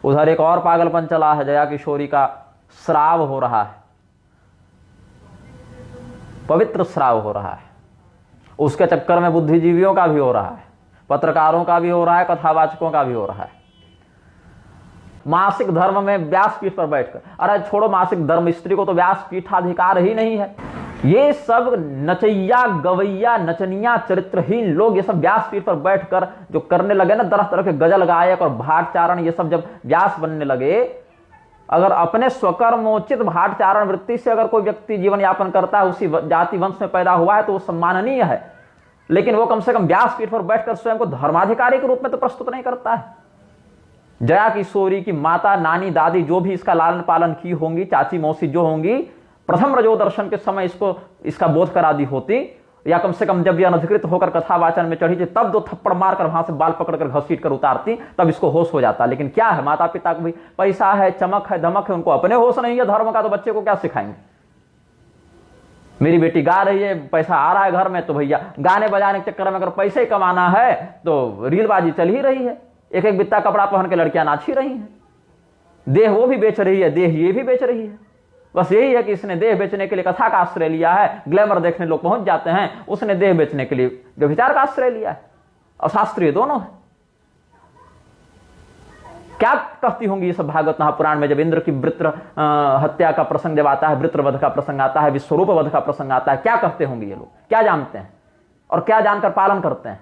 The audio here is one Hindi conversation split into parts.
उधर एक और पागलपन चला है, जया किशोरी का श्राव हो रहा है, पवित्र श्राव हो रहा है। उसके चक्कर में बुद्धिजीवियों का भी हो रहा है, पत्रकारों का भी हो रहा है, कथावाचकों का भी हो रहा है। मासिक धर्म में व्यासपीठ पर बैठकर, अरे छोड़ो मासिक धर्म, स्त्री को तो व्यासपीठाधिकार ही नहीं है। ये सब नचैया गवैया नचनिया चरित्रहीन लोग ये सब व्यासपीठ पर बैठकर जो करने लगे ना, तरह तरह के गजल गायक और भाटचारण, ये सब जब व्यास बनने लगे, अगर अपने स्वकर्मोचित भाटचारण वृत्ति से अगर कोई व्यक्ति जीवन यापन करता है, उसी जाति वंश में पैदा हुआ है, तो वो सम्माननीय है। लेकिन वो कम से कम व्यासपीठ पर बैठकर स्वयं को धर्माधिकारी के रूप में तो प्रस्तुत नहीं करता है। जया किशोरी की माता, नानी, दादी जो भी इसका लालन पालन की होंगी, चाची मौसी जो होंगी, प्रथम रजो दर्शन के समय इसका बोध करा दी होती, या कम से कम जब यह अनधिकृत होकर कथावाचन में चढ़ी थी तब 2 थप्पड़ मारकर वहां से बाल पकड़कर घसीट कर उतारती, तब इसको होश हो जाता। लेकिन क्या है, माता पिता को भी पैसा है, चमक है, धमक है, उनको अपने होश नहीं है धर्म का, तो बच्चे को क्या सिखाएंगे। मेरी बेटी गा रही है, पैसा आ रहा है घर में, तो भैया गाने बजाने के चक्कर में अगर पैसे ही कमाना है तो रीलबाजी चल ही रही है। एक एक बित्ता कपड़ा पहन के लड़कियां नाच ही रही हैं, देह वो भी बेच रही है, देह ये भी बेच रही है। बस यही है कि इसने देह बेचने के लिए कथा का आश्रय लिया है, ग्लैमर देखने लोग पहुंच जाते हैं, उसने देह बेचने के लिए व्यभिचार का आश्रय लिया है। और शास्त्रीय दोनों है। क्या कहती होंगी ये सब भागवत महापुराण में, जब इंद्र की वृत्र हत्या का प्रसंग जब आता है, वृत्रवध का प्रसंग आता है, विश्वरूप वध का प्रसंग आता है, क्या कहते होंगे ये लोग, क्या जानते हैं और क्या जानकर पालन करते हैं।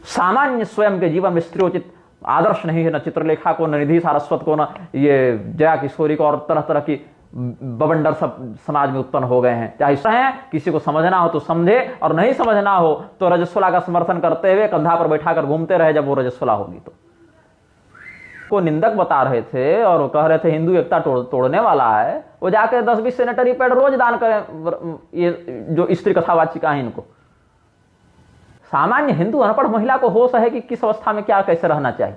सामान्य स्वयं के जीवन में स्त्रीयोचित आदर्श नहीं है, न चित्रलेखा को, न निधि सारस्वत को, न ये जया किशोरी को, और तरह तरह की बवंडर सब समाज में उत्पन्न हो गए हैं। चाहे किसी को समझना हो तो समझे, और नहीं समझना हो तो रजस्वला का समर्थन करते हुए कंधा पर बैठाकर घूमते रहे जब वो रजस्वला होगी तो। को निंदक बता रहे थे और वो कह रहे थे हिंदू एकता तोड़ने वाला है, वो जाकर 10-20 सैनिटरी पैड रोज दान करें, ये जो स्त्री कथावाचिका है इनको। सामान्य हिंदू अनपढ़ महिला को होश है कि किस अवस्था में क्या कैसे रहना चाहिए।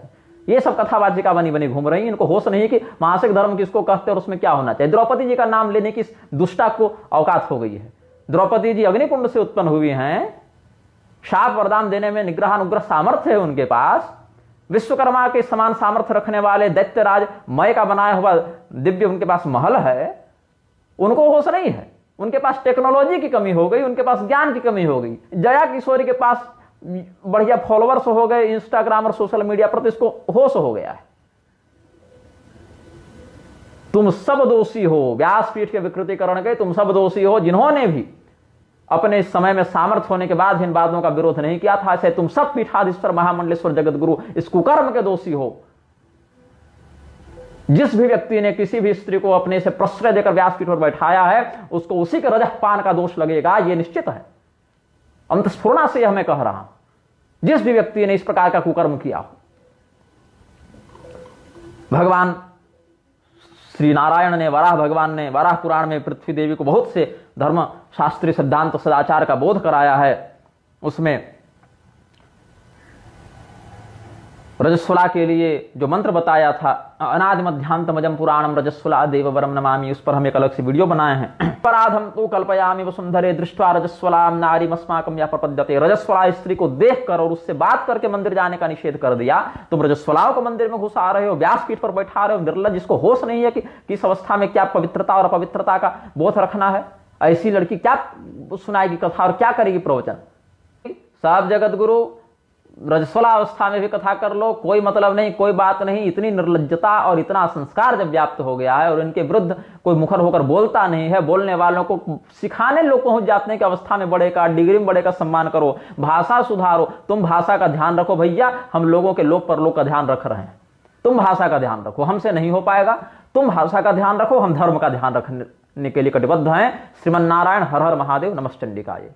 ये सब कथावाचिका बनी बनी घूम रही है, इनको होश नहीं है कि मासिक धर्म किसको कहते हैं और उसमें क्या होना चाहिए। द्रौपदी जी का नाम लेने की दुष्टा को औकात हो गई है। द्रौपदी जी अग्निकुंड से उत्पन्न हुई हैं, शाप वरदान देने में निग्रहानुग्रह सामर्थ्य है उनके पास, विश्वकर्मा के समान सामर्थ्य रखने वाले दैत्यराज मय का बनाया हुआ दिव्य उनके पास महल है, उनको होश नहीं है। उनके पास टेक्नोलॉजी की कमी हो गई, उनके पास ज्ञान की कमी हो गई। जया किशोरी के पास बढ़िया फॉलोअर्स हो गए इंस्टाग्राम और सोशल मीडिया पर, तो इसको होश हो गया है। तुम सब दोषी हो, व्यासपीठ के विकृतीकरण के तुम सब दोषी हो, जिन्होंने भी अपने समय में सामर्थ्य होने के बाद इन बातों का विरोध नहीं किया था, ऐसे तुम सब पीठाधीश्वर महामंडलेश्वर जगत गुरु इस कुकर्म के दोषी हो। जिस भी व्यक्ति ने किसी भी स्त्री को अपने से प्रश्रय देकर व्यासपीठ पर बैठाया है, उसको उसी के रजःपान का दोष लगेगा, यह निश्चित है। अंतस्फुरणा से यह मैं कह रहा हूं, जिस भी व्यक्ति ने इस प्रकार का कुकर्म किया। भगवान श्री नारायण ने, वराह भगवान ने वराह पुराण में पृथ्वी देवी को बहुत से धर्म शास्त्रीय सिद्धांत सदाचार का बोध कराया है। उसमें रजस्वला के लिए जो मंत्र बताया था, अनादि मध्यांतमजम पुराणम रजस्वला देववरम नमामि, उस पर हम एक अलग से वीडियो बनाए हैं। पराधम तो कल्पयामि वसुंधरे दृष्ट्वा रजस्वलाम नारीमस्माकं या प्रपद्यते। रजस्वला स्त्री को देखकर और उससे बात करके मंदिर जाने का निषेध कर दिया। तुम रजस्वलाओं को मंदिर में घुसा रहे हो, व्यासपीठ पर बैठा रहे हो, निर्लज, जिसको होश नहीं है कि किस अवस्था में क्या पवित्रता और अपवित्रता का बोध रखना है। ऐसी लड़की क्या सुनाएगी कथा और क्या करेगी प्रवचन। सब जगत गुरु रजस्वला अवस्था में भी कथा कर लो, कोई मतलब नहीं, कोई बात नहीं। इतनी निर्लज्जता और इतना संस्कार जब व्याप्त हो गया है और इनके विरुद्ध कोई मुखर होकर बोलता नहीं है, बोलने वालों को सिखाने लोग पहुंच जाते हैं कि अवस्था में बड़े का, डिग्री में बड़े का सम्मान करो, भाषा सुधारो। तुम भाषा का ध्यान रखो भैया, हम लोगों के लोक परलोक का ध्यान रख रहे हैं। तुम भाषा का ध्यान रखो, हमसे नहीं हो पाएगा। तुम भाषा का ध्यान रखो, हम धर्म का ध्यान रखने के लिए कटिबद्ध हैं। श्रीमन नारायण हर हर महादेव, नमश्चंडिकाय।